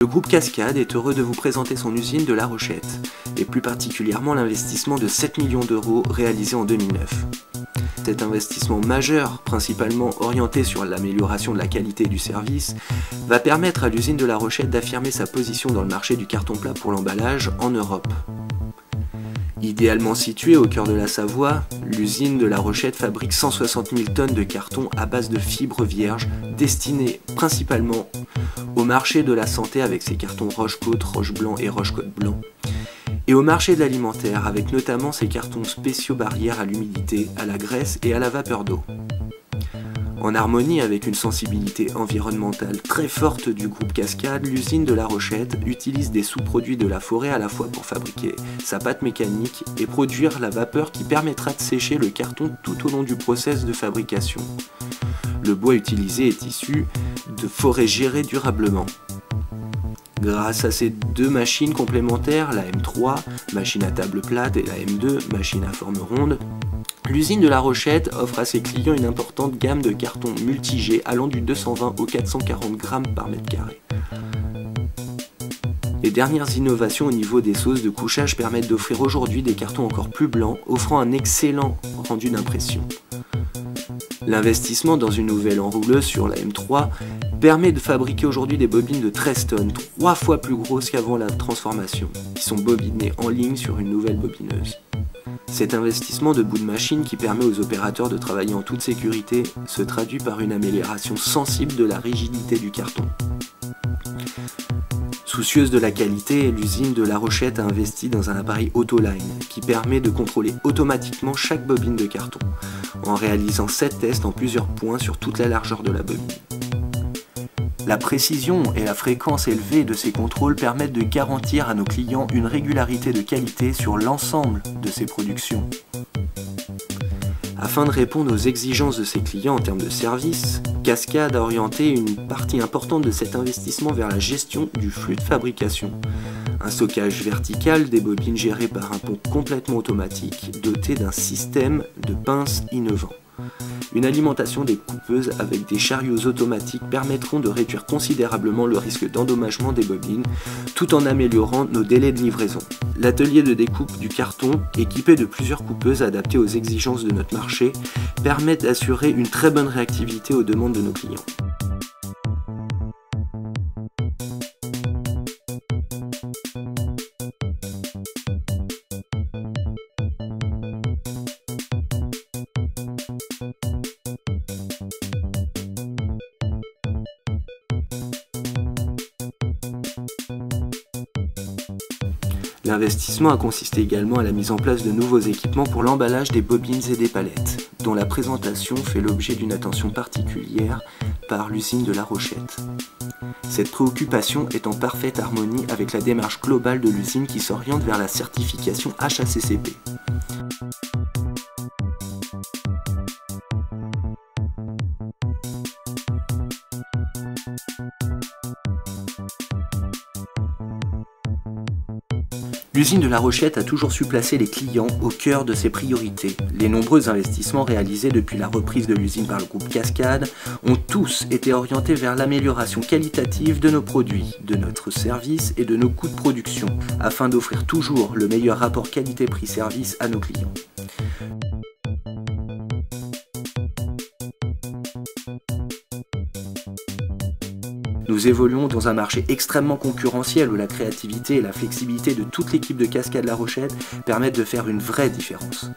Le groupe Cascade est heureux de vous présenter son usine de La Rochette, et plus particulièrement l'investissement de 7 millions d'euros réalisé en 2009. Cet investissement majeur, principalement orienté sur l'amélioration de la qualité du service, va permettre à l'usine de La Rochette d'affirmer sa position dans le marché du carton plat pour l'emballage en Europe. Idéalement située au cœur de la Savoie, l'usine de La Rochette fabrique 160 000 tonnes de carton à base de fibres vierges destinés principalement au marché de la santé avec ses cartons Roche-Côte, Roche-Blanc et Roche-Côte Blanc, et au marché de l'alimentaire avec notamment ses cartons spéciaux barrières à l'humidité, à la graisse et à la vapeur d'eau. En harmonie avec une sensibilité environnementale très forte du groupe Cascade, l'usine de La Rochette utilise des sous-produits de la forêt à la fois pour fabriquer sa pâte mécanique et produire la vapeur qui permettra de sécher le carton tout au long du process de fabrication. Le bois utilisé est issu de forêts gérées durablement. Grâce à ces deux machines complémentaires, la M3, machine à table plate, et la M2, machine à forme ronde, l'usine de La Rochette offre à ses clients une importante gamme de cartons multi-G allant du 220 au 440 grammes par mètre carré. Les dernières innovations au niveau des sauces de couchage permettent d'offrir aujourd'hui des cartons encore plus blancs, offrant un excellent rendu d'impression. L'investissement dans une nouvelle enrouleuse sur la M3 permet de fabriquer aujourd'hui des bobines de 13 tonnes, 3 fois plus grosses qu'avant la transformation, qui sont bobinées en ligne sur une nouvelle bobineuse. Cet investissement de bout de machine qui permet aux opérateurs de travailler en toute sécurité se traduit par une amélioration sensible de la rigidité du carton. Soucieuse de la qualité, l'usine de La Rochette a investi dans un appareil Autoline qui permet de contrôler automatiquement chaque bobine de carton, en réalisant 7 tests en plusieurs points sur toute la largeur de la bobine. La précision et la fréquence élevée de ces contrôles permettent de garantir à nos clients une régularité de qualité sur l'ensemble de ces productions. Afin de répondre aux exigences de ses clients en termes de service, Cascade a orienté une partie importante de cet investissement vers la gestion du flux de fabrication. Un stockage vertical des bobines géré par un pont complètement automatique doté d'un système de pinces innovant. Une alimentation des coupeuses avec des chariots automatiques permettront de réduire considérablement le risque d'endommagement des bobines tout en améliorant nos délais de livraison. L'atelier de découpe du carton, équipé de plusieurs coupeuses adaptées aux exigences de notre marché, permet d'assurer une très bonne réactivité aux demandes de nos clients. L'investissement a consisté également à la mise en place de nouveaux équipements pour l'emballage des bobines et des palettes, dont la présentation fait l'objet d'une attention particulière par l'usine de La Rochette. Cette préoccupation est en parfaite harmonie avec la démarche globale de l'usine qui s'oriente vers la certification HACCP. L'usine de La Rochette a toujours su placer les clients au cœur de ses priorités. Les nombreux investissements réalisés depuis la reprise de l'usine par le groupe Cascade ont tous été orientés vers l'amélioration qualitative de nos produits, de notre service et de nos coûts de production, afin d'offrir toujours le meilleur rapport qualité-prix-service à nos clients. Nous évoluons dans un marché extrêmement concurrentiel où la créativité et la flexibilité de toute l'équipe de Cascade La Rochette permettent de faire une vraie différence.